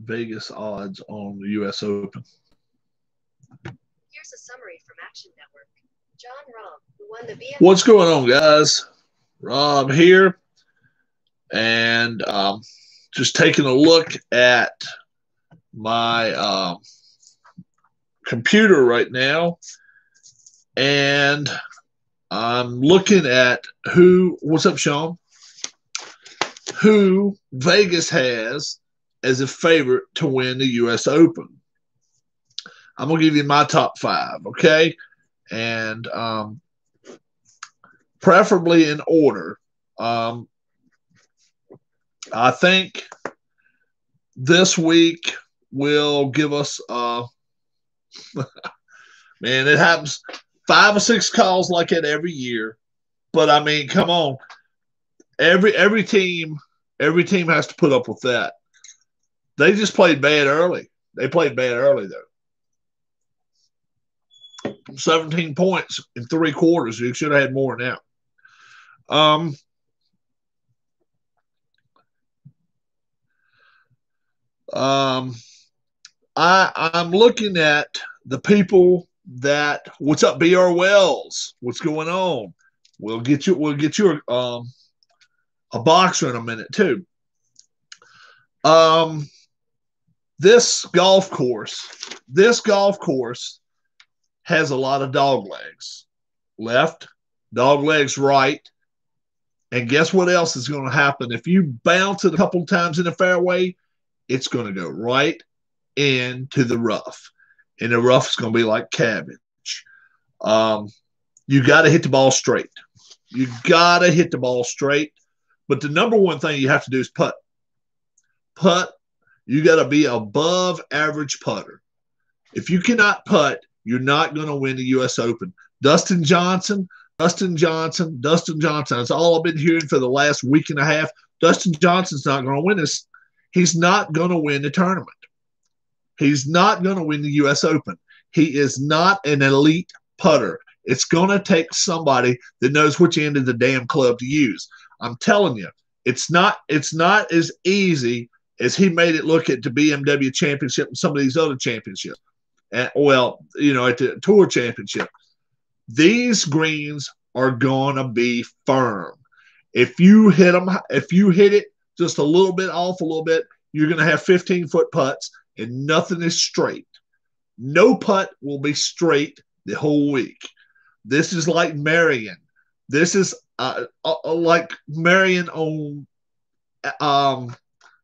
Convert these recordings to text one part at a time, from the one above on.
Vegas odds on the U.S. Open. Here's a summary from Action Network. John Rahm, who won the BM. What's going on, guys? Rob here, and just taking a look at my computer right now, and I'm looking at what's up, Sean? Who Vegas has as a favorite to win the U.S. Open. I'm going to give you my top 5, okay? And preferably in order. I think this week will give us, man, it happens 5 or 6 calls like that every year. But I mean, come on, every team has to put up with that. They just played bad early. They played bad early though. 17 points in 3 quarters. You should have had more now. I'm looking at the people that. What's up, BR Wells? What's going on? We'll get you a boxer in a minute too. This golf course has a lot of dog legs. Left, dog legs right. And guess what else is going to happen? If you bounce it a couple times in the fairway, it's going to go right into the rough. And the rough is going to be like cabbage. You got to hit the ball straight. You got to hit the ball straight. But the number one thing you have to do is putt. Putt. You got to be above average putter. If you cannot putt, you're not going to win the U.S. Open. Dustin Johnson. That's all I've been hearing for the last week and a half. Dustin Johnson's not going to win this. He's not going to win the tournament. He's not going to win the U.S. Open. He is not an elite putter. It's going to take somebody that knows which end of the damn club to use. I'm telling you, it's not as easy as he made it look at the BMW Championship and some of these other championships. At the Tour Championship. These greens are going to be firm. If you hit it just a little bit off a little bit, you're going to have 15-foot putts, and nothing is straight. No putt will be straight the whole week. This is like Marion. This is like Marion on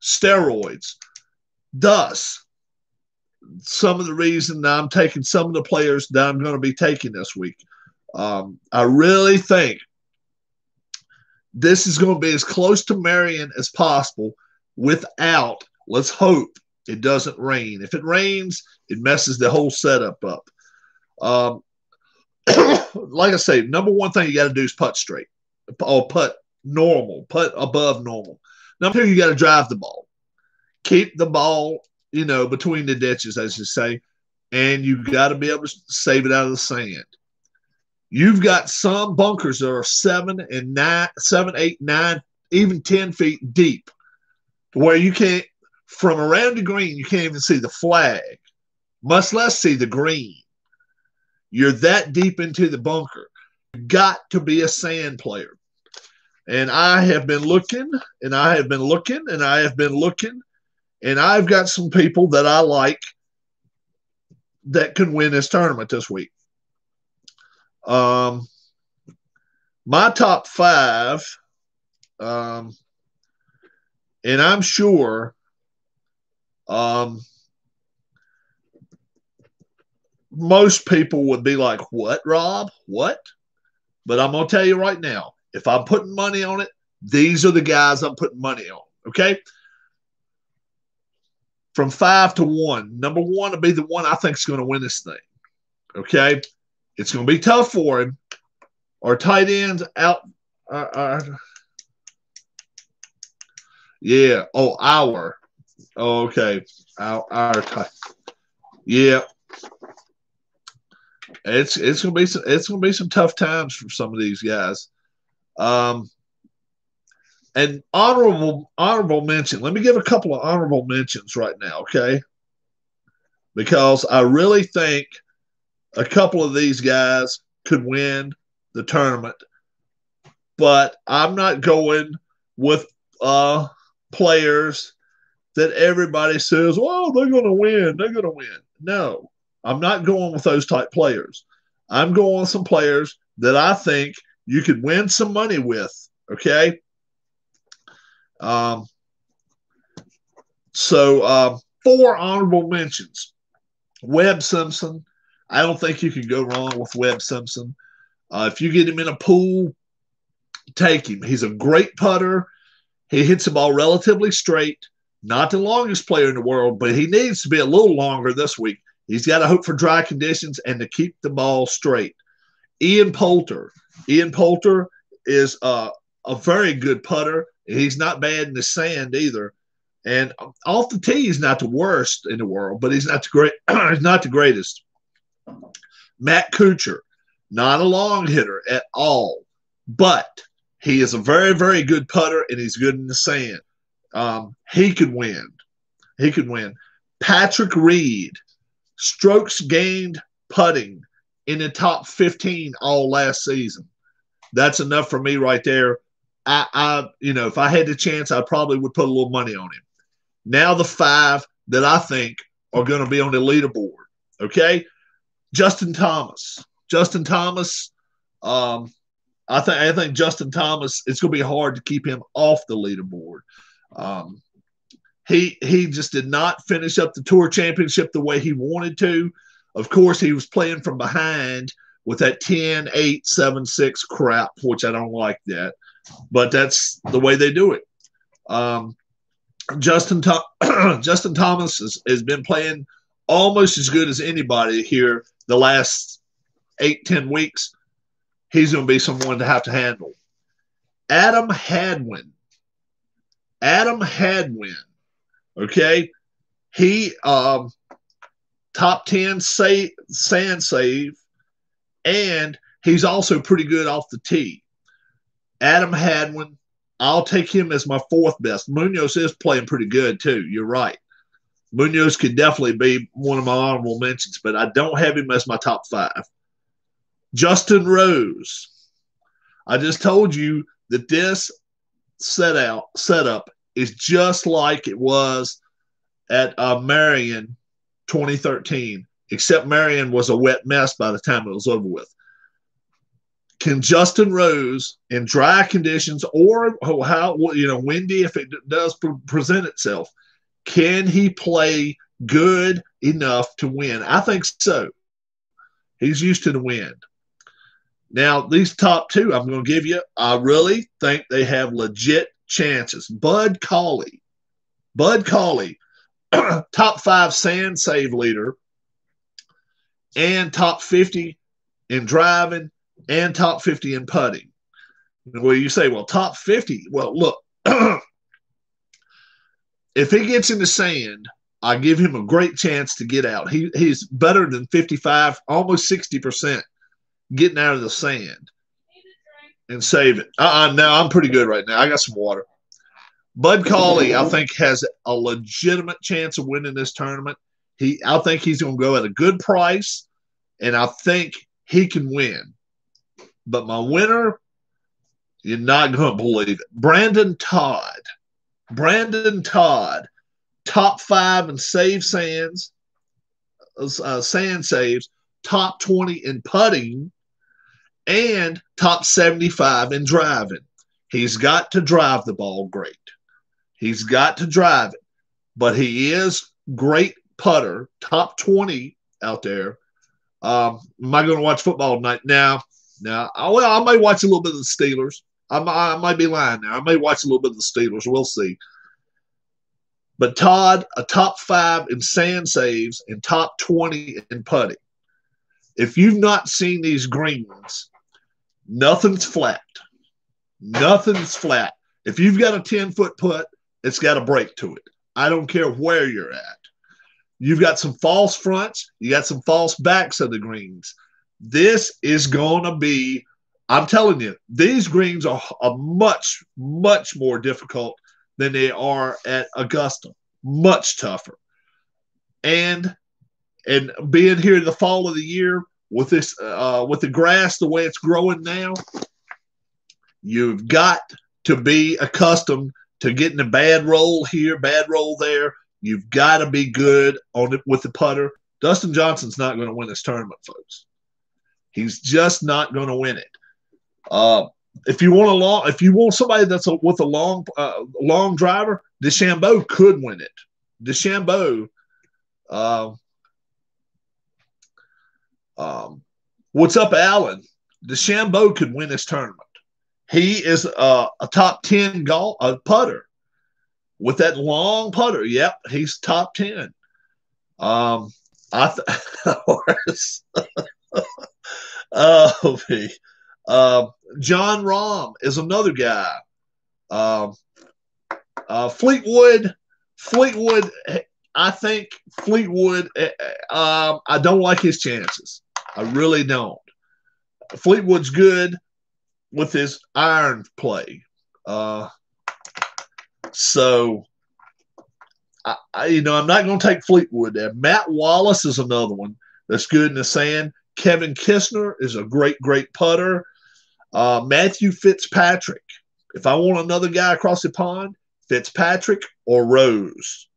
steroids. Thus, some of the reason that I'm taking some of the players that I'm going to be taking this week. I really think this is going to be as close to Marion as possible without, let's hope it doesn't rain. If it rains, it messes the whole setup up. Like I say, number one thing you got to do is putt straight or putt normal, putt above normal. Number 2, you got to drive the ball. Keep the ball, between the ditches, as you say, and you got to be able to save it out of the sand. You've got some bunkers that are 7, 8, 9, even 10 feet deep, where you can't, from around the green, you can't even see the flag, much less see the green. You're that deep into the bunker. You've got to be a sand player. And I have been looking, and I've got some people that I like that can win this tournament this week. My top 5, and I'm sure most people would be like, what, Rob? What? But I'm going to tell you right now, if I'm putting money on it, these are the guys I'm putting money on, okay? From 5 to 1. Number 1 will be the one I think is going to win this thing. Okay? It's going to be tough for him. Our tight ends out. Yeah. Oh, our. Oh, okay. Our tight. Yeah. It's going to be some tough times for some of these guys. And honorable mention. Let me give a couple of honorable mentions right now, okay? Because I really think a couple of these guys could win the tournament, but I'm not going with players that everybody says, "Well, they're going to win. They're going to win." No, I'm not going with those type players. I'm going with some players that I think you could win some money with. Okay. Um, so 4 honorable mentions. Webb Simpson. I don't think you can go wrong with Webb Simpson. If you get him in a pool, take him. He's a great putter. He hits the ball relatively straight. Not the longest player in the world, but he needs to be a little longer this week. He's got to hope for dry conditions and to keep the ball straight. Ian Poulter. Ian Poulter is a very good putter. He's not bad in the sand either. And off the tee, he's not the worst in the world, but he's not the great. He's not the greatest. Matt Kuchar, not a long hitter at all, but he is a very, very good putter, and he's good in the sand. He could win. He could win. Patrick Reed, strokes gained putting in the top 15 all last season. That's enough for me right there. If I had the chance, I probably would put a little money on him. Now the 5 that I think are going to be on the leaderboard. Okay, Justin Thomas. Justin Thomas. I think Justin Thomas. It's going to be hard to keep him off the leaderboard. He just did not finish up the Tour Championship the way he wanted to. Of course, he was playing from behind with that 10-8-7-6 crap, which I don't like that. But that's the way they do it. Justin Thomas has been playing almost as good as anybody here the last 8-10 weeks. He's going to be someone to have to handle. Adam Hadwin. Okay, he top 10 sand save, and he's also pretty good off the tee. Adam Hadwin, I'll take him as my 4th best. Munoz is playing pretty good too. You're right. Munoz could definitely be one of my honorable mentions, but I don't have him as my top 5. Justin Rose. I just told you that this setup is just like it was at Marion 2013, except Marion was a wet mess by the time it was over with. Can Justin Rose, in dry conditions or windy, if it does present itself, can he play good enough to win? I think so. He's used to the wind. Now, these top 2 I'm going to give you, I really think they have legit chances. Bud Cauley, top 5 sand save leader and top 50 in driving and top 50 in putting. Well, you say, well, top 50. Well, look, if he gets in the sand, I give him a great chance to get out. He's better than 55, almost 60% getting out of the sand and save it. No, I'm pretty good right now. I got some water. Bud Cauley, I think, has a legitimate chance of winning this tournament. I think he's going to go at a good price, and I think he can win. But my winner, you're not going to believe it. Brandon Todd, top 5 in sand saves, top 20 in putting, and top 75 in driving. He's got to drive the ball great. He's got to drive it. But he is great putter, top 20 out there. Am I going to watch football tonight? Now, I may watch a little bit of the Steelers. I might be lying now. I may watch a little bit of the Steelers. We'll see. But Todd, a top 5 in sand saves and top 20 in putting. If you've not seen these greens, nothing's flat. Nothing's flat. If you've got a 10-foot putt, it's got a break to it. I don't care where you're at. You've got some false fronts. You got some false backs of the greens. This is going to be I'm telling you, these greens are much, much more difficult than they are at Augusta. Much tougher. And being here in the fall of the year with this with the grass the way it's growing now, you've got to be accustomed to getting a bad roll here, bad roll there. You've got to be good on it with the putter. Dustin Johnson's not going to win this tournament, folks. He's just not going to win it. If you want somebody that's with a long driver, DeChambeau could win it. DeChambeau, what's up, Alan? DeChambeau could win this tournament. He is a top 10 putter with that long putter. Yep, he's top 10. John Rahm is another guy. Fleetwood. I think Fleetwood. I don't like his chances. I really don't. Fleetwood's good with his iron play. So, I'm not going to take Fleetwood there. Matt Wallace is another one that's good in the sand. Kevin Kistner is a great, great putter. Matthew Fitzpatrick. If I want another guy across the pond, Fitzpatrick or Rose.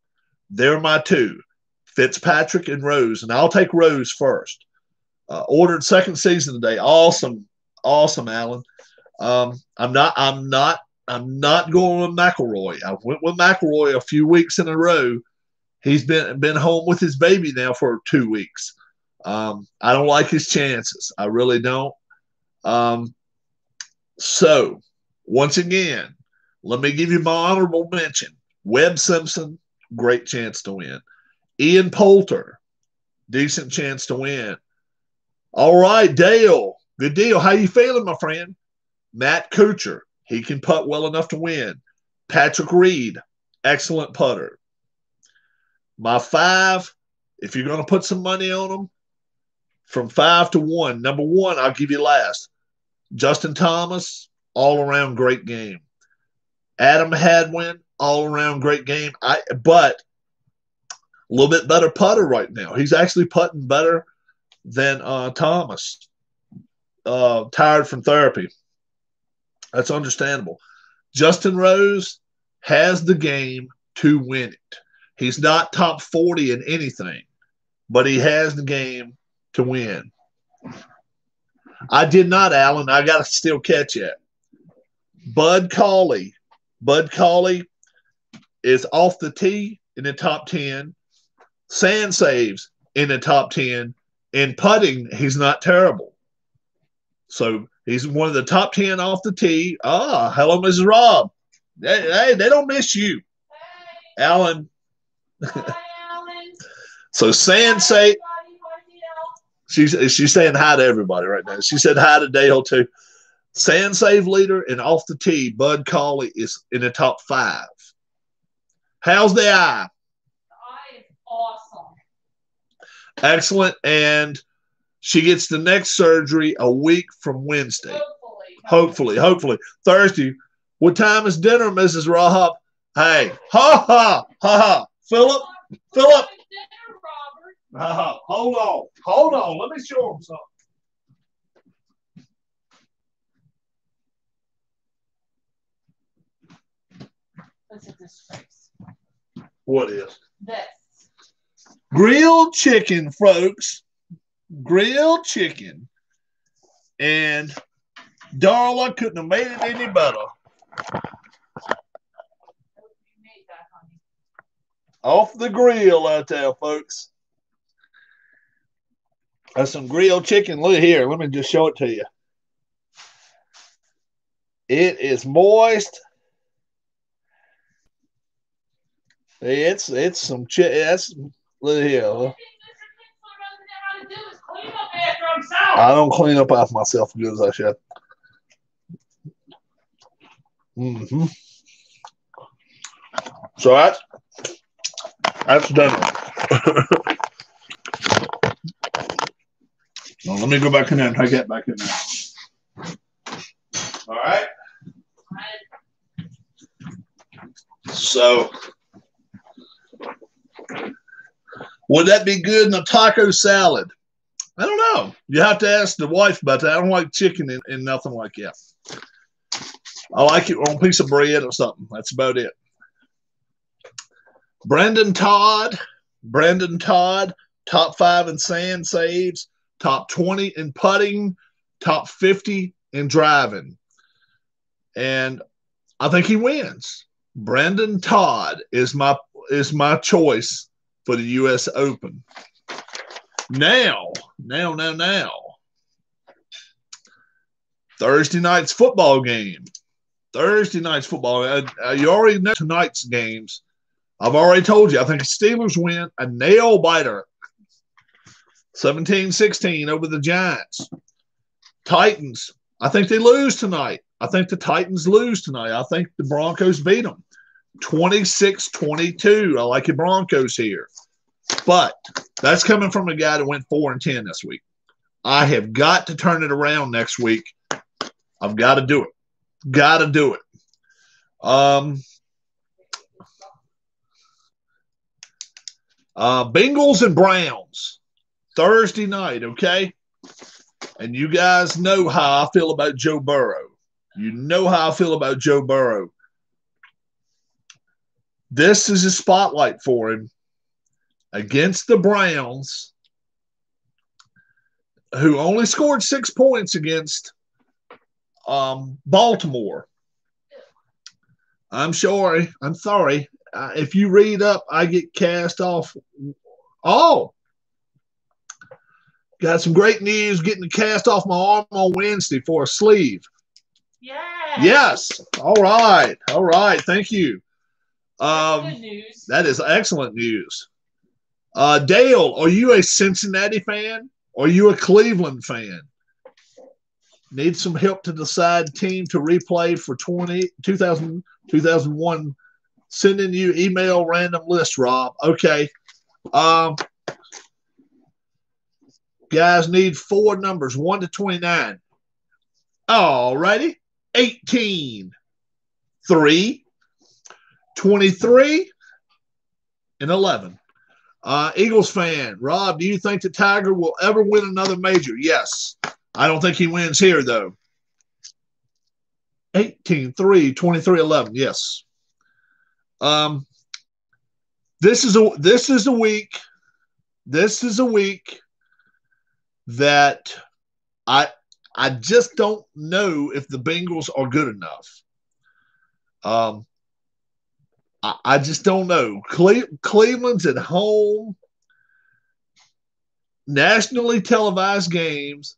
They're my two, Fitzpatrick and Rose. And I'll take Rose first. Ordered second season today. Awesome, Alan. I'm not going with McIlroy. I went with McIlroy a few weeks in a row. He's been home with his baby now for 2 weeks. I don't like his chances. I really don't. So, once again, let me give you my honorable mention. Webb Simpson, great chance to win. Ian Poulter, decent chance to win. All right, Dale, good deal. How you feeling, my friend? Matt Kuchar, he can putt well enough to win. Patrick Reed, excellent putter. My 5, if you're going to put some money on them, from 5 to 1. Number 1, I'll give you last. Justin Thomas, all-around great game. Adam Hadwin, all-around great game. But a little bit better putter right now. He's actually putting better than Thomas. Tired from therapy. That's understandable. Justin Rose has the game to win it. He's not top 40 in anything, but he has the game to win. I did not, Alan. I got to still catch it. Bud Cauley. Bud Cauley is off the tee in the top 10. Sand saves in the top 10. In putting, he's not terrible. So he's one of the top 10 off the tee. Hello, Mrs. Rob. Hey, they don't miss you. Hey. Alan. Hi, Alan. So sand save. She's saying hi to everybody right now. She said hi to Dale too. Sand save leader and off the tee, Bud Cauley is in the top 5. How's the eye? The eye is awesome. Excellent. And she gets the next surgery a week from Wednesday. Hopefully. Thursday. What time is dinner, Mrs. Rahab? Hey, Philip. Hold on. Let me show him something. It's a disgrace. What is? This. Grilled chicken, folks. Grilled chicken. And Darla couldn't have made it any better. Off the grill out there, folks. That's some grilled chicken. Look here. Let me just show it to you. It is moist. It's some chicken. That's look here. I don't clean up after myself as good as I should. Mm-hmm. So that's done. Now, let me go back in there and take that back in there. So, would that be good in a taco salad? I don't know. You have to ask the wife about that. I don't like chicken and nothing like that. I like it on a piece of bread or something. That's about it. Brandon Todd, top 5 in sand saves, top 20 in putting, top 50 in driving. And I think he wins. Brandon Todd is my choice for the U.S. Open. Now. Thursday night's football game. You already know tonight's games. I've already told you. I think the Steelers win a nail biter. 17-16 over the Giants. Titans. I think they lose tonight. I think the Titans lose tonight. I think the Broncos beat them. 26-22. I like the Broncos here. But that's coming from a guy that went 4-10 this week. I have got to turn it around next week. I've got to do it. Bengals and Browns. Thursday night, okay? And you guys know how I feel about Joe Burrow. This is a spotlight for him against the Browns, who only scored 6 points against Baltimore. I'm sorry. If you read up, I get cast off. Oh, got some great news. Getting the cast off my arm on Wednesday for a sleeve. Yes. All right. Thank you. Good news. That is excellent news. Dale, are you a Cincinnati fan? Or are you a Cleveland fan? Need some help to decide team to replay for 2001. Sending you email random list, Rob. Okay. Guys need 4 numbers, 1 to 29. All righty. 18, 3, 23, and 11. Eagles fan, Rob, do you think the Tiger will ever win another major? Yes. I don't think he wins here, though. 18, 3, 23, 11. Yes. This is a week that I just don't know if the Bengals are good enough. I just don't know. Cleveland's at home, nationally televised games.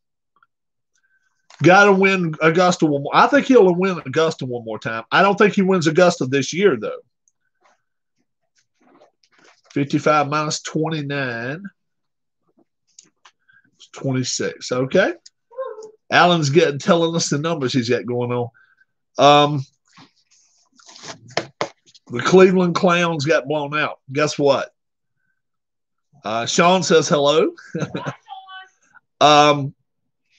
Got to win Augusta one more. I think he'll win Augusta one more time. I don't think he wins Augusta this year, though. 55 minus 29. 26. Okay. Alan's telling us the numbers he's got going on. The Cleveland Clowns got blown out. Guess what? Sean says hello.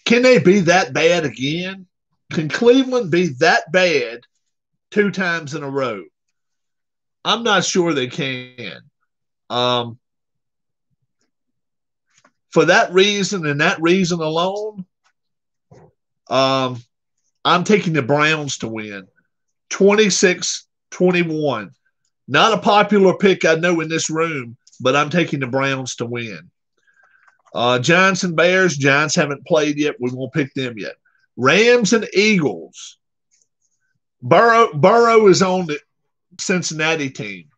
Can they be that bad again? Can Cleveland be that bad 2 times in a row? I'm not sure they can. For that reason and that reason alone, I'm taking the Browns to win. 26-21. Not a popular pick, I know, in this room, but I'm taking the Browns to win. Giants and Bears. Giants haven't played yet. We won't pick them yet. Rams and Eagles. Burrow is on the Cincinnati team,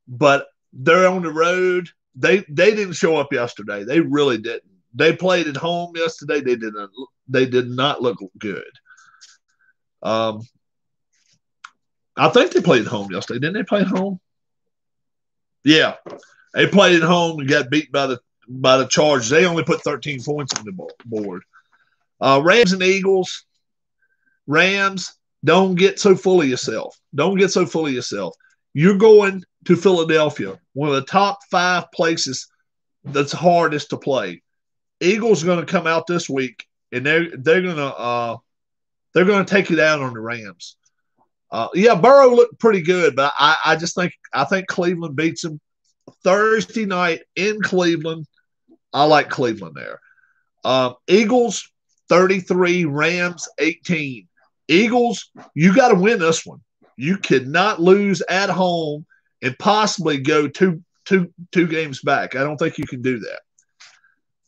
but they're on the road. They didn't show up yesterday. They really didn't. They played at home yesterday. They did not look good. I think they played at home yesterday. Didn't they play at home? Yeah. They played at home and got beat by the Chargers. They only put 13 points on the board. Rams and Eagles. Rams, don't get so full of yourself. You're going to Philadelphia, one of the top 5 places that's hardest to play. Eagles are going to come out this week, and they're going to take it out on the Rams. Yeah, Burrow looked pretty good, but I just think Cleveland beats them Thursday night in Cleveland. I like Cleveland there. Eagles 33, Rams 18. Eagles, you got to win this one. You cannot lose at home and possibly go two games back. I don't think you can do that.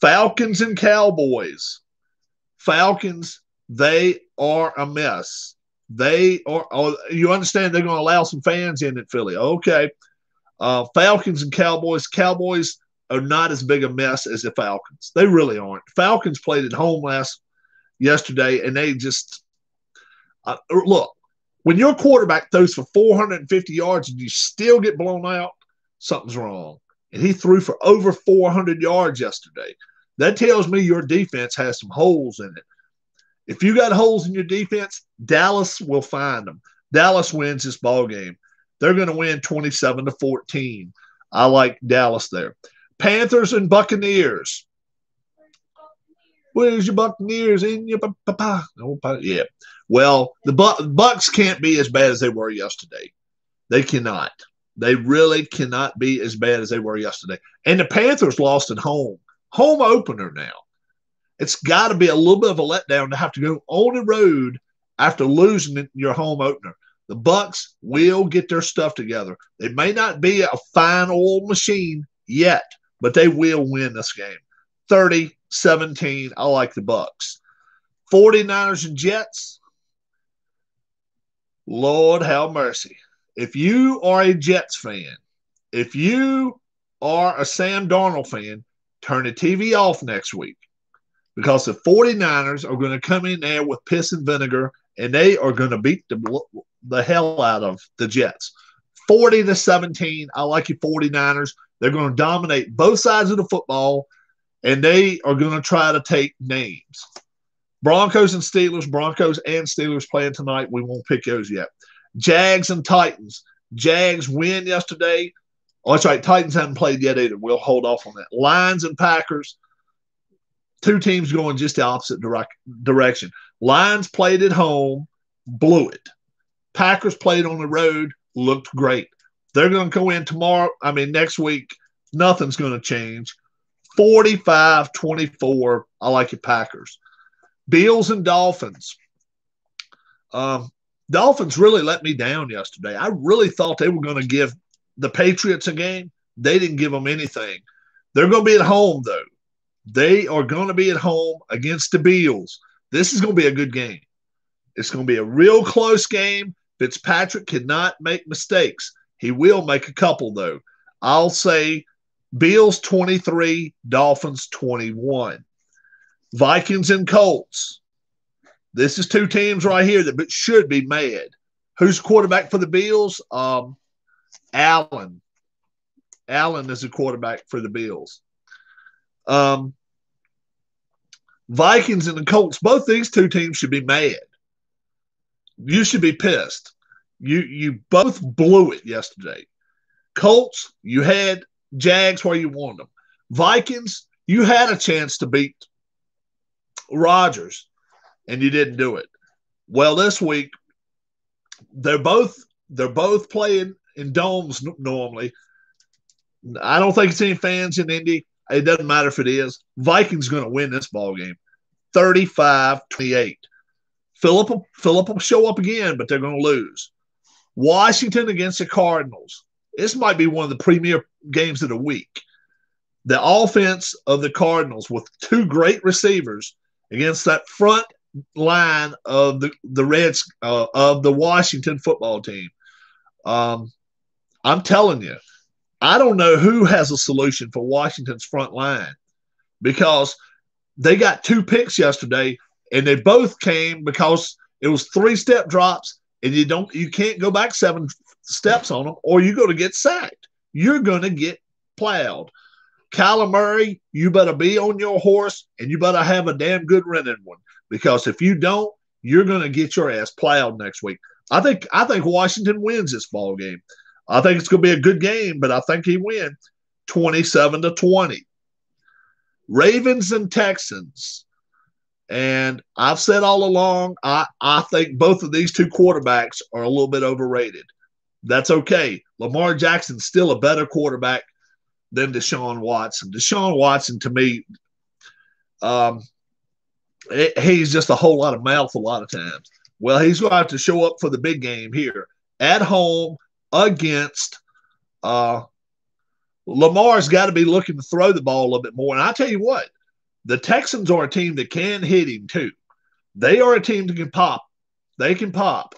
Falcons and Cowboys. Falcons, they are a mess. They are. Oh, you understand they're going to allow some fans in at Philly. Okay. Falcons and Cowboys. Cowboys are not as big a mess as the Falcons. They really aren't. Falcons played at home yesterday, and they just look. When your quarterback throws for 450 yards and you still get blown out, something's wrong. And he threw for over 400 yards yesterday. That tells me your defense has some holes in it. If you got holes in your defense, Dallas will find them. Dallas wins this ball game. They're going to win 27-14. I like Dallas there. Panthers and Buccaneers. Where's your Buccaneers in your papa? Yeah. Well, the Bucs can't be as bad as they were yesterday. They cannot. They really cannot be as bad as they were yesterday. And the Panthers lost at home. Home opener now. It's got to be a little bit of a letdown to have to go on the road after losing your home opener. The Bucs will get their stuff together. They may not be a fine old machine yet, but they will win this game. 30-17. I like the Bucs. 49ers and Jets. Lord have mercy. If you are a Jets fan, if you are a Sam Darnold fan, turn the TV off next week because the 49ers are going to come in there with piss and vinegar, and they are going to beat the hell out of the Jets. 40-17. I like you 49ers. They're going to dominate both sides of the football, and they are going to try to take names. Broncos and Steelers playing tonight. We won't pick those yet. Jags and Titans. Jags win yesterday. Oh, that's right. Titans haven't played yet either. We'll hold off on that. Lions and Packers. Two teams going just the opposite direction. Lions played at home, blew it. Packers played on the road, looked great. They're going to go in next week. Nothing's going to change. 45-24. I like your Packers. Bills and Dolphins. Dolphins really let me down yesterday. I really thought they were going to give the Patriots a game. They didn't give them anything. They're going to be at home, though. They are going to be at home against the Bills. This is going to be a good game. It's going to be a real close game. Fitzpatrick cannot make mistakes. He will make a couple, though. I'll say Bills 23, Dolphins 21. Vikings and Colts. This is two teams right here that should be mad. Who's quarterback for the Bills? Allen. Allen is the quarterback for the Bills. Vikings and the Colts, both these two teams should be mad. You should be pissed. You both blew it yesterday. Colts, you had Jags where you wanted them. Vikings, you had a chance to beat Rodgers, and you didn't do it. Well, this week, they're both playing in domes normally. I don't think it's any fans in Indy. It doesn't matter if it is. Vikings going to win this ball game, 35-28. Phillip will show up again, but they're going to lose. Washington against the Cardinals. This might be one of the premier games of the week. The offense of the Cardinals with two great receivers against that front line of the Washington football team. I'm telling you, I don't know who has a solution for Washington's front line because they got two picks yesterday, and they both came because it was 3-step drops, and you can't go back 7 steps on them, or you're going to get sacked. You're going to get plowed. Kyler Murray, you better be on your horse, and you better have a damn good running one, because if you don't, you're going to get your ass plowed next week. I think Washington wins this ball game. I think it's going to be a good game, but I think he wins 27-20. Ravens and Texans. And I've said all along, I think both of these two quarterbacks are a little bit overrated. That's okay. Lamar Jackson's still a better quarterback than Deshaun Watson. Deshaun Watson, to me, he's just a whole lot of mouth a lot of times. Well, he's going to have to show up for the big game here at home against Lamar's got to be looking to throw the ball a little bit more. And I tell you what, the Texans are a team that can hit him too. They are a team that can pop. They can pop.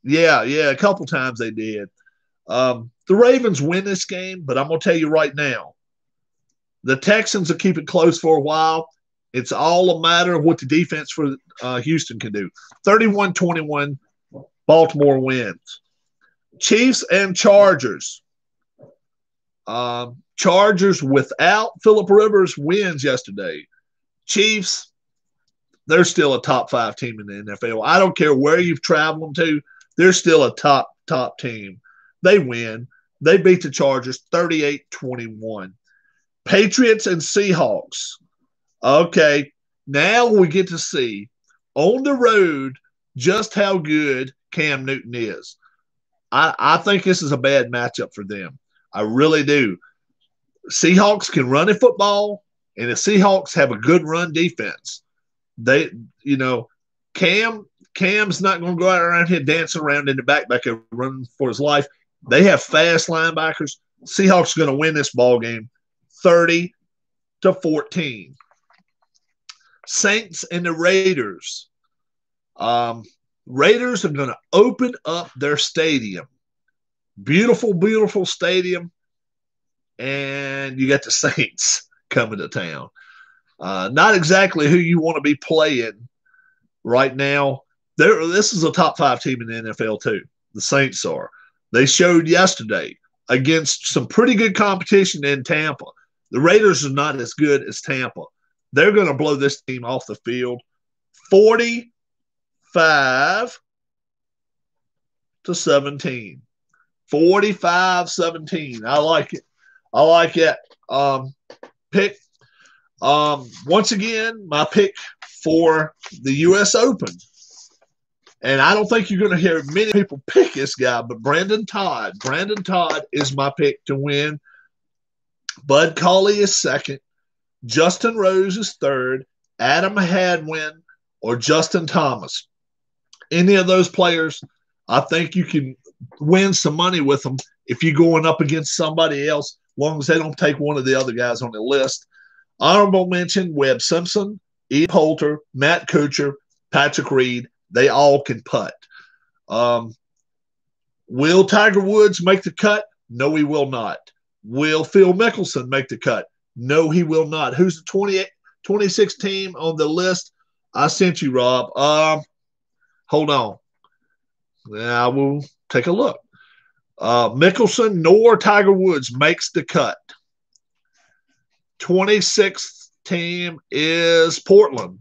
Yeah, a couple times they did. The Ravens win this game, but I'm going to tell you right now, the Texans will keep it close for a while. It's all a matter of what the defense for Houston can do. 31-21, Baltimore wins. Chiefs and Chargers. Chargers without Phillip Rivers wins yesterday. Chiefs, they're still a top 5 team in the NFL. I don't care where you've traveled them to. They're still a top team. They win. They beat the Chargers 38-21. Patriots and Seahawks. Okay, now we get to see on the road just how good Cam Newton is. I think this is a bad matchup for them. I really do. Seahawks can run a football, and the Seahawks have a good run defense. Cam's not going to go out around here dancing around in the back there running for his life. They have fast linebackers. Seahawks are going to win this ball game 30-14. Saints and the Raiders. Raiders are going to open up their stadium. Beautiful, beautiful stadium. And you got the Saints coming to town. Not exactly who you want to be playing right now. This is a top 5 team in the NFL too. The Saints are. They showed yesterday against some pretty good competition in Tampa. The Raiders are not as good as Tampa. They're going to blow this team off the field 45-17. – 45-17. I like it. Pick. Once again, my pick for the U.S. Open. And I don't think you're going to hear many people pick this guy, but Brandon Todd. Brandon Todd is my pick to win. Bud Cauley is second. Justin Rose is third. Adam Hadwin or Justin Thomas. Any of those players, I think you can win some money with them if you're going up against somebody else, as long as they don't take one of the other guys on the list. Honorable mention, Webb Simpson, Ian Poulter, Matt Kuchar, Patrick Reed. They all can putt. Will Tiger Woods make the cut? No, he will not. Will Phil Mickelson make the cut? No, he will not. Who's the 26th team on the list? I sent you, Rob. Hold on. I will take a look. Mickelson nor Tiger Woods makes the cut. 26th team is Portland.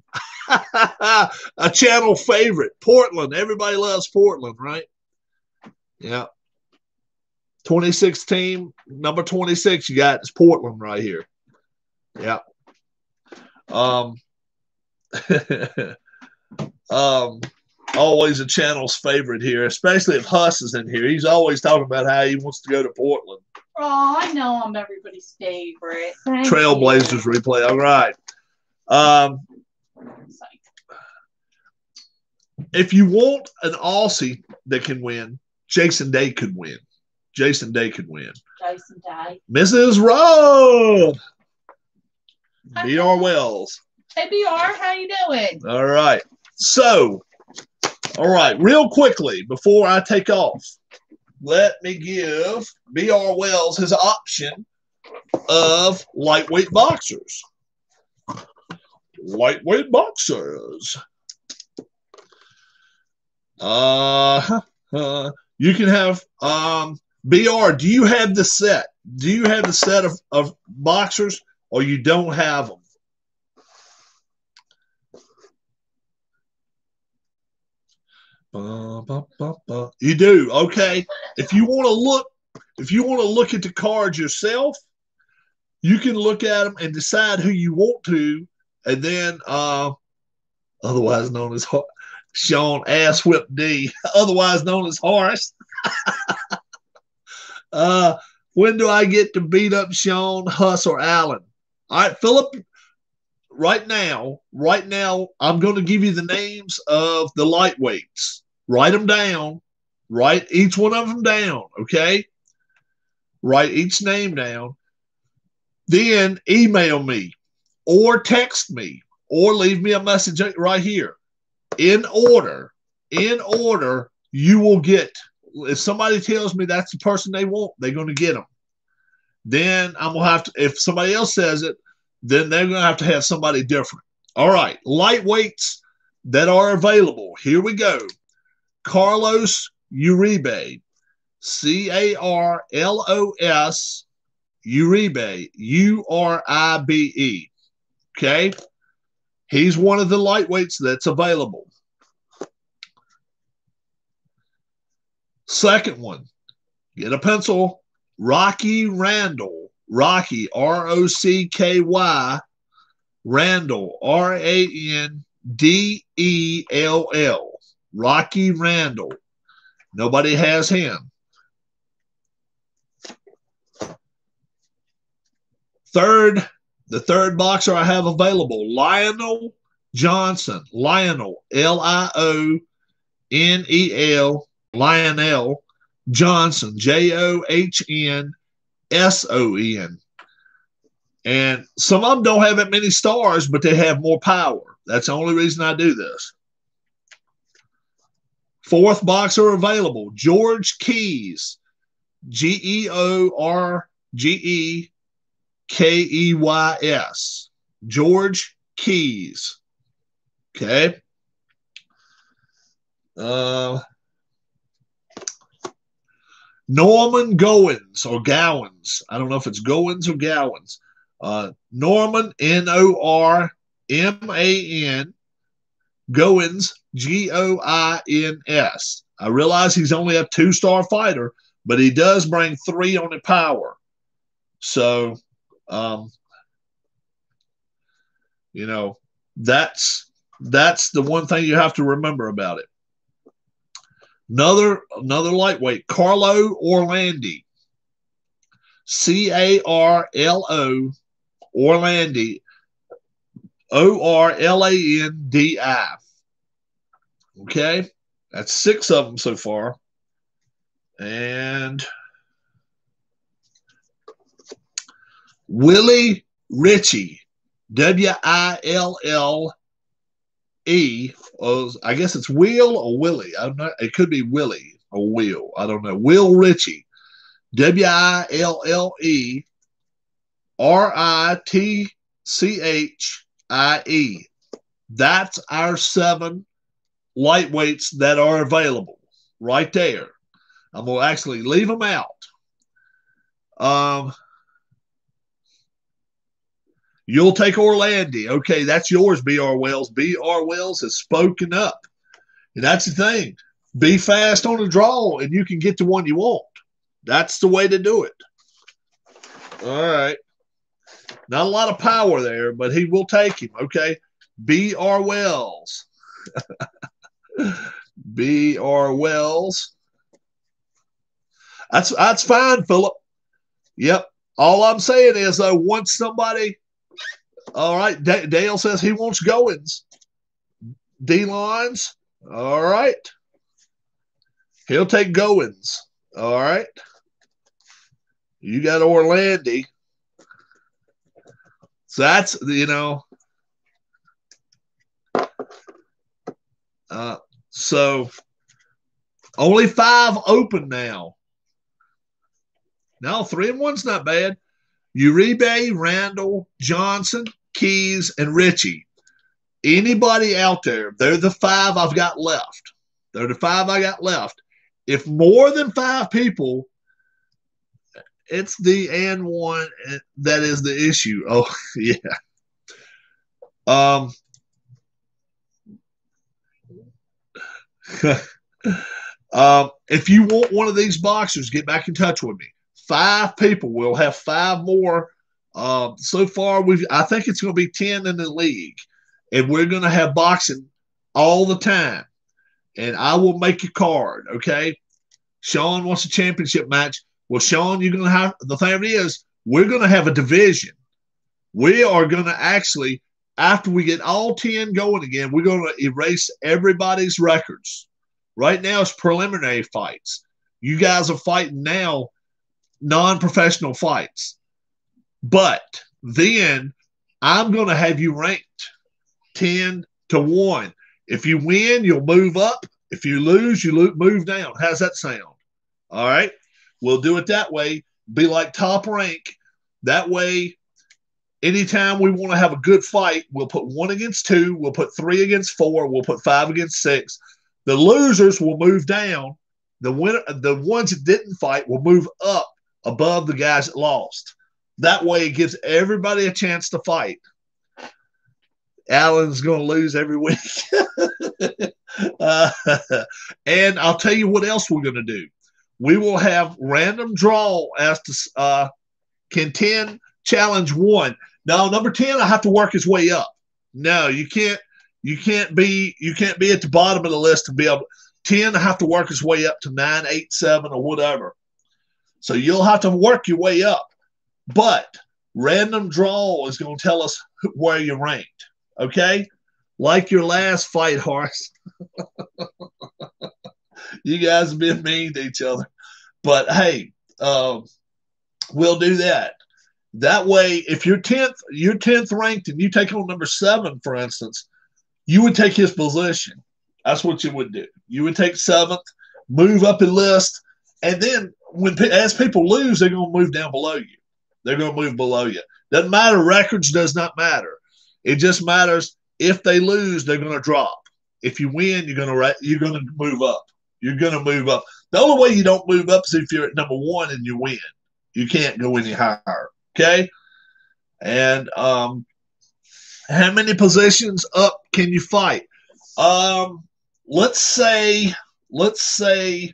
A channel favorite. Portland. Everybody loves Portland, right? Yeah. 26th team, number 26 you got is Portland right here. Yeah. Always a channel's favorite here, especially if Huss is in here. He's always talking about how he wants to go to Portland. Oh, I know I'm everybody's favorite. Trailblazers replay. All right. If you want an Aussie that can win, Jason Day could win. Jason Day. Mrs. Rowe. B.R. Wells. Hey, B.R., how you doing? All right. So, real quickly, before I take off, let me give B.R. Wells his option of lightweight boxers. Lightweight boxers. You can have BR, do you have the set? Do you have the set of boxers or you don't have them? You do. Okay. If you want to look at the cards yourself, you can look at them and decide who you want to And then otherwise known as Sean Ass Whip D, otherwise known as Horace. When do I get to beat up Sean, Huss, or Allen? All right, Philip. Right now, I'm going to give you the names of the lightweights. Write them down. Write each one of them down, okay? Write each name down. Then email me or text me or leave me a message right here. In order, you will get, if somebody tells me that's the person they want, they're going to get them. Then I'm going to have to, if somebody else says it, then they're going to have somebody different. All right, lightweights that are available. Here we go. Carlos Uribe, Carlos Uribe, Uribe. Okay, he's one of the lightweights that's available. Second one, get a pencil. Rocky Randall. Rocky, R-O-C-K-Y, Randall, R-A-N-D-E-L-L. Rocky Randall. Nobody has him. The third boxer I have available, Lionel Johnson. Lionel, L-I-O-N-E-L, Lionel Johnson, J-O-H-N. S-O-N. And some of them don't have that many stars, but they have more power. That's the only reason I do this. Fourth boxer available, George Keys, Georgekeys. George Keys. Okay. Norman Goins or Gowans. I don't know if it's Goins or Gowans. Norman, N-O-R-M-A-N. Goins, G-O-I-N-S. I realize he's only a 2-star fighter, but he does bring 3 on the power. So, you know, that's the one thing you have to remember about it. Another lightweight, Carlo Orlandi. C-A-R-L-O, Orlandi, O-R-L-A-N-D-I. Okay, that's 6 of them so far. And Willie Ritchie, W-I-L-L-E. I guess it's Will or Willie. I'm not. It could be Willie or Will. I don't know. Will Ritchie, W-I-L-L-E-R-I-T-C-H-I-E. That's our 7 lightweights that are available right there. I'm going to actually leave them out. You'll take Orlandi. Okay, that's yours, B.R. Wells. B.R. Wells has spoken up. And that's the thing. Be fast on the draw, and you can get the one you want. That's the way to do it. All right. Not a lot of power there, but he will take him. Okay. B.R. Wells. B.R. Wells. That's fine, Philip. Yep. All I'm saying is, though, once somebody, all right, Dale says he wants Goins. D-Lines, all right. He'll take Goins, all right. You got Orlandi. So that's, you know, so only 5 open now. No, 3 and 1's not bad. Uribe, Randall, Johnson, Keys, and Ritchie. Anybody out there, they're the 5 I've got left. They're the 5 I got left. If more than 5 people, it's the and one that is the issue. Oh, yeah. If you want one of these boxers, get back in touch with me. 5 people. We'll have 5 more So far, I think it's going to be 10 in the league, and we're going to have boxing all the time. And I will make a card, okay? Sean wants a championship match. Well, Sean, you're going to have the thing is, we're going to have a division. We are going to actually, after we get all 10 going again, we're going to erase everybody's records. Right now, it's preliminary fights. You guys are fighting now non-professional fights. But then I'm going to have you ranked 10-1. If you win, you'll move up. If you lose, you move down. How's that sound? All right. We'll do it that way. Be like top rank. That way, anytime we want to have a good fight, we'll put 1 against 2. We'll put 3 against 4. We'll put 5 against 6. The losers will move down. The ones that didn't fight will move up above the guys that lost. That way, it gives everybody a chance to fight. Alan's going to lose every week. And I'll tell you what else we're going to do. We will have random draw as to can 10 challenge 1. Now, number 10, I have to work his way up. No, you can't be at the bottom of the list to be able. 10, I have to work his way up to 9, 8, 7, or whatever. So you'll have to work your way up. But random draw is going to tell us where you're ranked. Okay? Like your last fight, Horace. You guys have been mean to each other. But, hey, we'll do that. That way, if you're 10th ranked and you take on number 7, for instance, you would take his position. That's what you would do. You would take 7th, move up a list, and then as people lose, they're going to move down below you. They're going to move below you. Doesn't matter. Records does not matter. It just matters if they lose, they're going to drop. If you win, you're going to move up. You're going to move up. The only way you don't move up is if you're at number 1 and you win. You can't go any higher. Okay? And how many positions up can you fight? Let's say let's say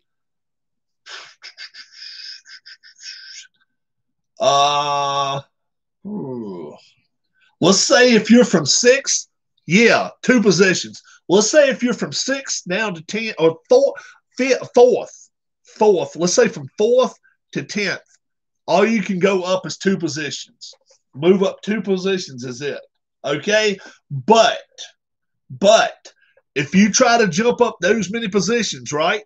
if you're from 6, 2 positions. Let's say if you're from 6 down to 10 or 4th. Let's say from 4th to 10th. All you can go up is 2 positions. Move up 2 positions is it. Okay? But if you try to jump up those many positions, right,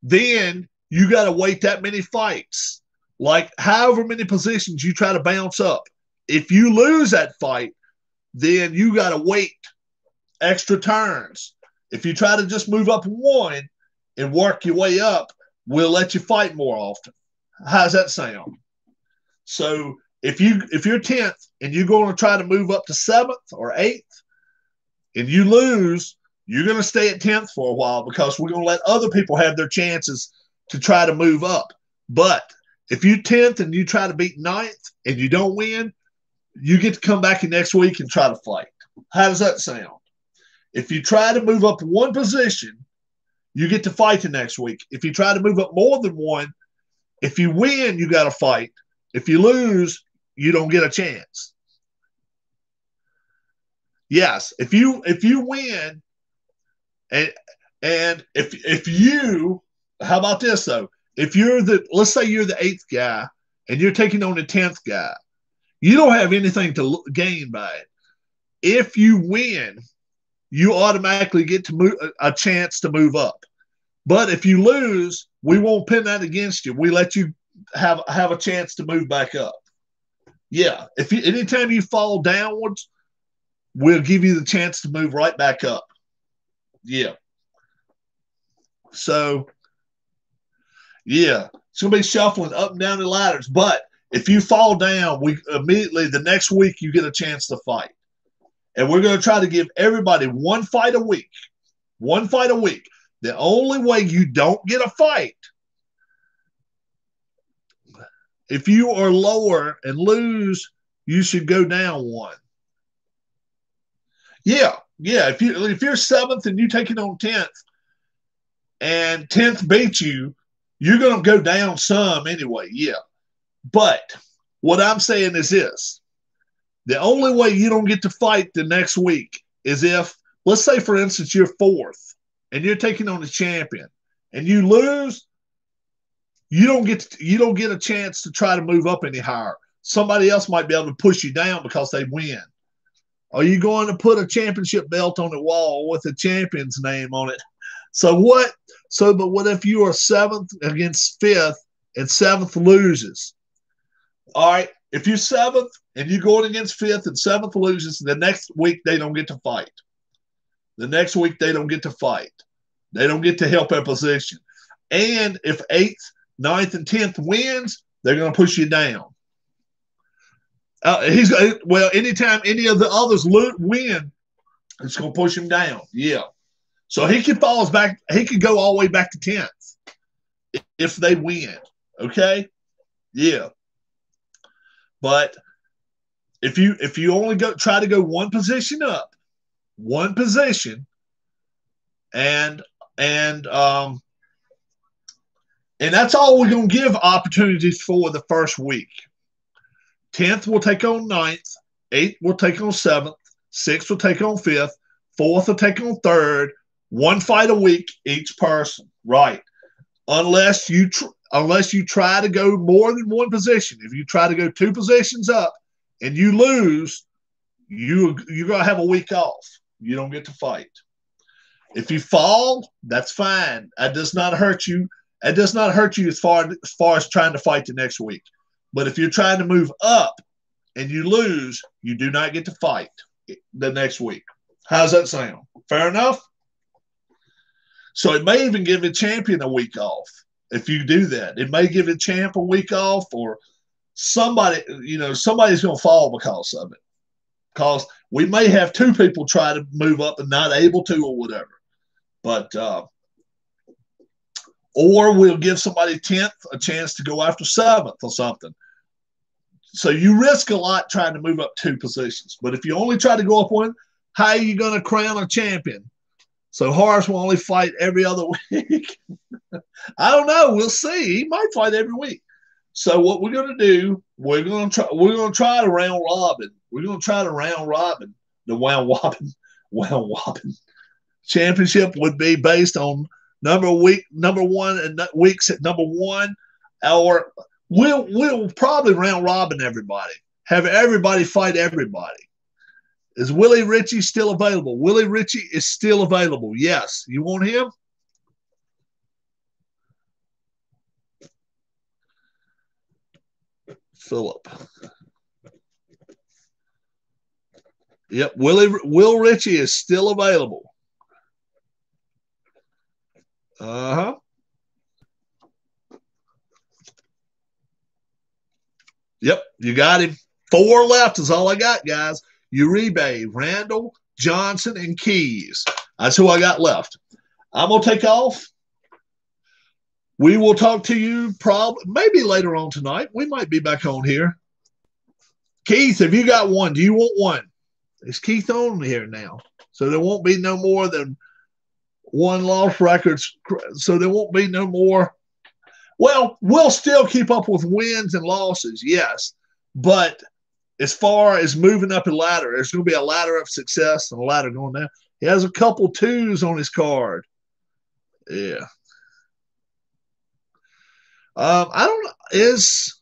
then you got to wait that many fights. Like however many positions you try to bounce up. If you lose that fight, then you got to wait extra turns. If you try to just move up 1 and work your way up, we'll let you fight more often. How's that sound? So if you're 10th and you're going to try to move up to 7th or 8th and you lose, you're going to stay at 10th for a while because we're going to let other people have their chances to try to move up. But if you're 10th and you try to beat 9th and you don't win, you get to come back in next week and try to fight. How does that sound? If you try to move up 1 position, you get to fight the next week. If you try to move up more than 1, if you win, you got to fight. If you lose, you don't get a chance. Yes, if you win, and if you, how about this though? If you're let's say you're the 8th guy and you're taking on the 10th guy, you don't have anything to gain by it. If you win, you automatically get to a chance to move up. But if you lose, we won't pin that against you. We let you have a chance to move back up. Yeah, anytime you fall downwards, we'll give you the chance to move right back up. Yeah. So, yeah, it's going to be shuffling up and down the ladders. But if you fall down, the next week you get a chance to fight. And we're going to try to give everybody 1 fight a week. 1 fight a week. The only way you don't get a fight, if you are lower and lose, you should go down 1. Yeah. If you're 7th and you take it on 10th, and 10th beats you, you're going to go down some anyway. Yeah. But What I'm saying is this. The only way you don't get to fight the next week is if, let's say, for instance, you're fourth and you're taking on the champion and you lose, you don't get a chance to try to move up any higher. Somebody else might be able to push you down because they win. Are you going to put a championship belt on the wall with the champion's name on it? So what? But what if you are seventh against fifth and seventh loses? All right. If you're seventh and you're going against fifth and seventh loses, the next week they don't get to fight. The next week they don't get to fight. They don't get to help their position. And if eighth, ninth, and 10th wins, they're going to push you down. Anytime any of the others win, it's going to push him down. Yeah. So he could fall back. He could go all the way back to 10th if they win. Okay. Yeah. But if you only try to go one position up, one position, and that's all we're going to give opportunities for the first week. 10th will take on 9th. 8th will take on 7th. 6th will take on 5th. 4th will take on 3rd. One fight a week, each person. Right. Unless you try to go more than one position. If you try to go 2 positions up and you lose, you're going to have a week off. You don't get to fight. If you fall, that's fine. That does not hurt you. It does not hurt you as far as trying to fight the next week. But if you're trying to move up and you lose, you do not get to fight the next week. How's that sound? Fair enough? So it may even give a champion a week off if you do that. It may give a champ a week off, or somebody's going to fall because of it. Because we may have 2 people try to move up and not able to or whatever. But or we'll give somebody 10th a chance to go after 7th or something. So you risk a lot trying to move up 2 positions. But if you only try to go up one, how are you going to crown a champion? So Horace will only fight every other week. I don't know. We'll see. He might fight every week. So what we're going to do, we're going to try to round robin. We're going to try to round robin. The wound wobbin championship would be based on number one and weeks at number 1, or we'll probably round robin everybody. Have everybody fight everybody. Is Willie Ritchie still available? Willie Ritchie is still available. Yes. You want him? Philip. Yep. Will Ritchie is still available. Uh-huh. Yep. You got him. 4 left is all I got, guys. Uribe, Randall, Johnson, and Keys. That's who I got left. I'm going to take off. We will talk to you maybe later on tonight. We might be back on here. Keith, have you got one? Do you want one? Is Keith on here now? So there won't be no more than 1 loss records. So there won't be no more. Well, we'll still keep up with wins and losses, yes. But as far as moving up a ladder, there's going to be a ladder of success and a ladder going down. He has a couple 2s on his card. Yeah. I don't know. Is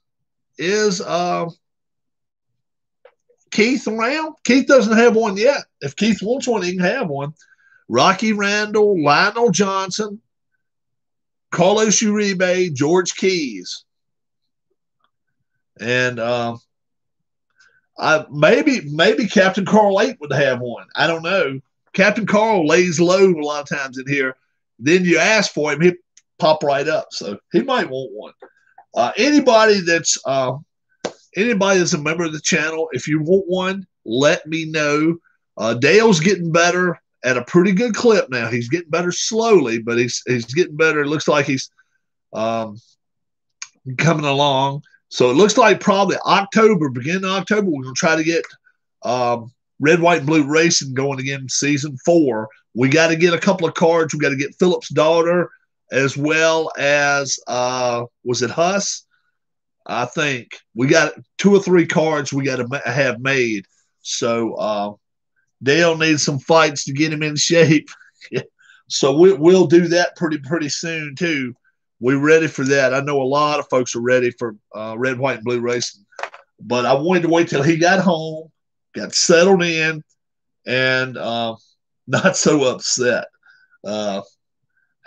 Keith around? Keith doesn't have one yet. If Keith wants one, he can have one. Rocky Randall, Lionel Johnson, Carlos Uribe, George Keys. And maybe Captain Carl 8 would have one. I don't know. Captain Carl lays low a lot of times in here. Then you ask for him, he'll pop right up. So he might want one. Anybody that's a member of the channel, if you want one, let me know. Dale's getting better at a pretty good clip now. He's getting better slowly, but he's getting better. It looks like he's coming along. So it looks like probably beginning of October, we're going to try to get Red, White, and Blue Racing going again, season 4. We got to get a couple of cards. We got to get Philip's daughter, as well as was it Huss? I think we got 2 or 3 cards we got to have made. So Dale needs some fights to get him in shape. So we'll do that pretty soon too. We're ready for that. I know a lot of folks are ready for red, white, and blue racing, but I wanted to wait till he got home, got settled in, and not so upset.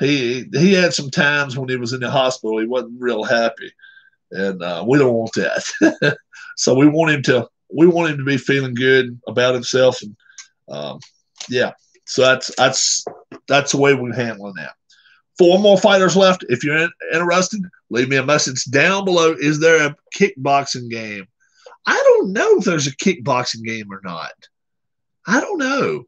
He had some times when he was in the hospital he wasn't real happy, and we don't want that. So we want him to be feeling good about himself, and yeah. So that's the way we're handling that. 4 more fighters left. If you're interested, leave me a message down below. Is there a kickboxing game? I don't know if there's a kickboxing game or not. I don't know.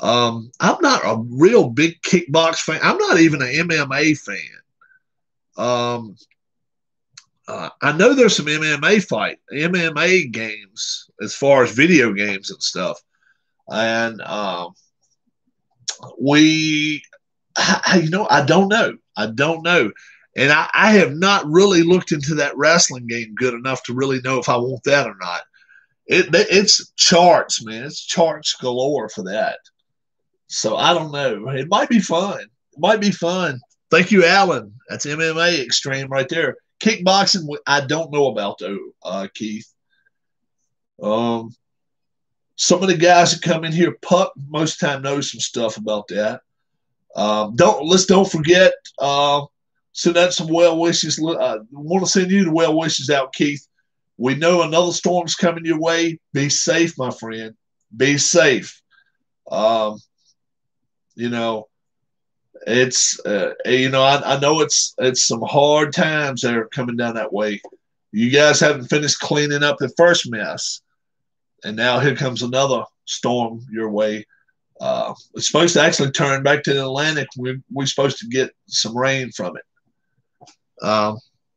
I'm not a real big kickbox fan. I'm not even an MMA fan. I know there's some MMA games as far as video games and stuff. And I don't know. And I have not really looked into that wrestling game good enough to really know if I want that or not. It's charts, man. It's charts galore for that. So I don't know. It might be fun. Thank you, Alan. That's MMA Extreme right there. Kickboxing, I don't know about though, Keith. Some of the guys that come in here, Puck, most of the time knows some stuff about that. Don't forget, send out some well wishes. Want to send you the well wishes out, Keith. We know another storm's coming your way. Be safe, my friend. Be safe. It's I know it's some hard times that are coming down that way. You guys haven't finished cleaning up the first mess, and now here comes another storm your way. It's supposed to actually turn back to the Atlantic. We're supposed to get some rain from it.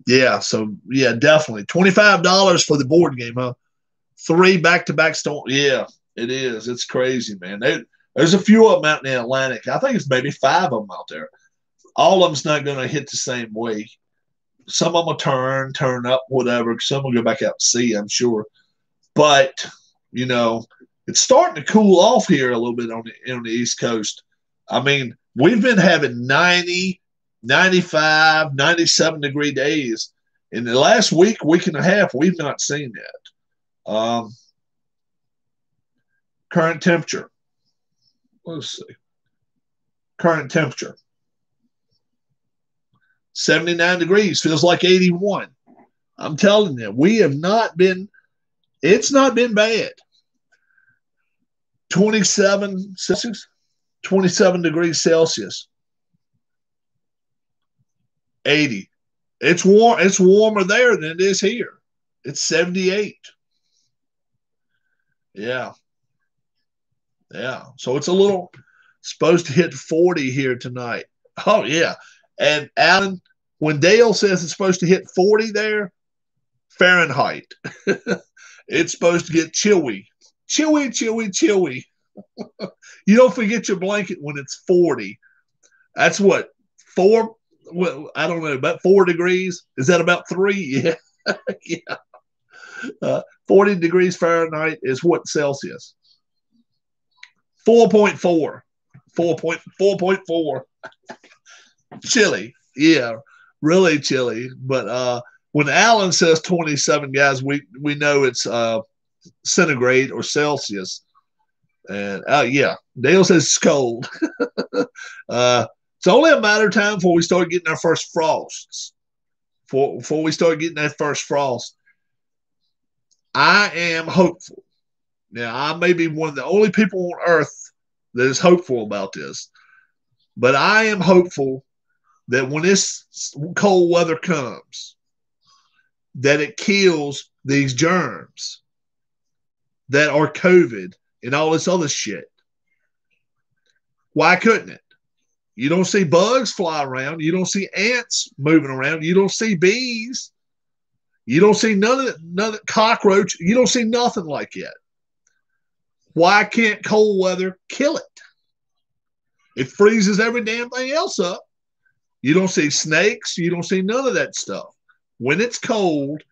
Yeah, definitely. $25 for the board game, huh? 3 back-to-back storm. Yeah, it is. It's crazy, man. There's a few of them out in the Atlantic. I think it's maybe 5 of them out there. All of them's not going to hit the same way. Some of them will turn up, whatever. Some will go back out to sea, I'm sure. But, it's starting to cool off here a little bit on the East Coast. I mean, we've been having 90, 95, 97-degree days. In the last week and a half, we've not seen that. Current temperature. Let's see. Current temperature. 79 degrees. Feels like 81. I'm telling you, it's not been bad. 27 Celsius, 27 degrees Celsius, 80. It's warm. It's warmer there than it is here. It's 78. Yeah. So it's supposed to hit 40 here tonight. Oh yeah. And Alan, when Dale says it's supposed to hit 40 there, Fahrenheit, it's supposed to get chilly. Chilly. You don't forget your blanket when it's 40. That's what, 4? Well, I don't know, about 4 degrees. Is that about 3? Yeah. Yeah. 40 degrees Fahrenheit is what Celsius? 4.4. 4.4. Chilly. Yeah, really chilly. But when Alan says 27, guys, we know it's centigrade or Celsius. And yeah, Dale says it's cold. It's only a matter of time before we start getting our first frosts. Before we start getting that first frost, I am hopeful. Now, I may be one of the only people on earth that is hopeful about this, but I am hopeful that when this cold weather comes, that it kills these germs that are COVID and all this other shit. Why couldn't it? You don't see bugs fly around. You don't see ants moving around. You don't see bees. You don't see none of the cockroach. You don't see nothing like that. Why can't cold weather kill it? It freezes every damn thing else up. You don't see snakes. You don't see none of that stuff. when it's cold,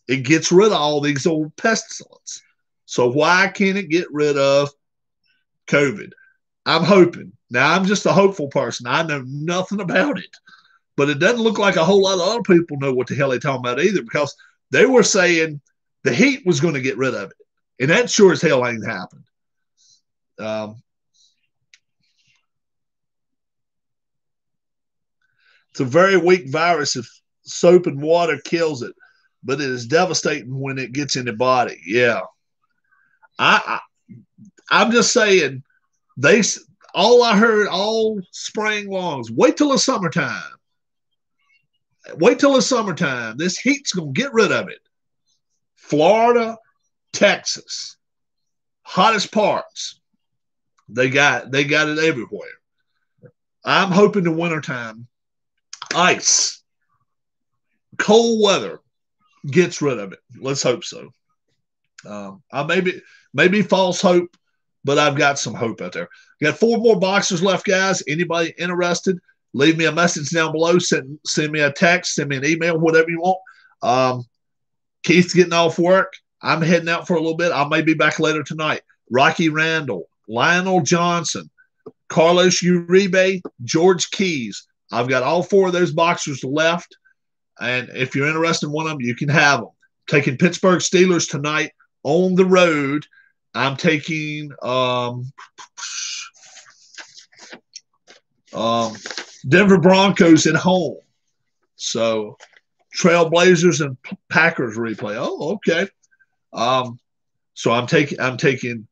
it gets rid of all these old pestilence. So why can't it get rid of COVID? I'm hoping. Now, I'm just a hopeful person. I know nothing about it. But it doesn't look like a whole lot of other people know what the hell they're talking about either, because they were saying the heat was going to get rid of it. And that sure as hell ain't happened. It's a very weak virus if soap and water kills it, but it is devastating when it gets in the body. Yeah. I'm just saying, all I heard all spring longs, wait till the summertime. Wait till the summertime. This heat's going to get rid of it. Florida, Texas, hottest parts. They got it everywhere. I'm hoping the wintertime, ice, cold weather gets rid of it. Let's hope so. I maybe false hope, but I've got some hope out there. Got 4 more boxers left, guys. Anybody interested? Leave me a message down below. Send me a text. Send me an email, whatever you want. Keith's getting off work. I'm heading out for a little bit. I may be back later tonight. Rocky Randall, Lionel Johnson, Carlos Uribe, George Keys. I've got all 4 of those boxers left. And if you're interested in one of them, you can have them. Taking Pittsburgh Steelers tonight on the road. I'm taking Denver Broncos at home. So Trailblazers and Packers replay. Oh, okay. So I'm taking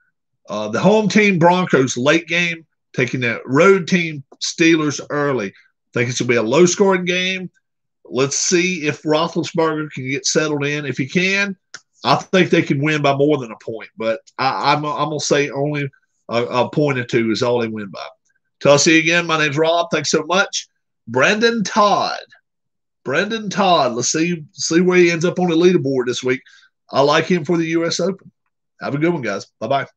the home team Broncos late game, taking the road team Steelers early. Think it's going to be a low scoring game. Let's see if Roethlisberger can get settled in. If he can, I think they can win by more than a point. But I'm going to say only a point or 2 is all they win by. Till I see you again, my name's Rob. Thanks so much. Brendan Todd. Let's see where he ends up on the leaderboard this week. I like him for the U.S. Open. Have a good one, guys. Bye-bye.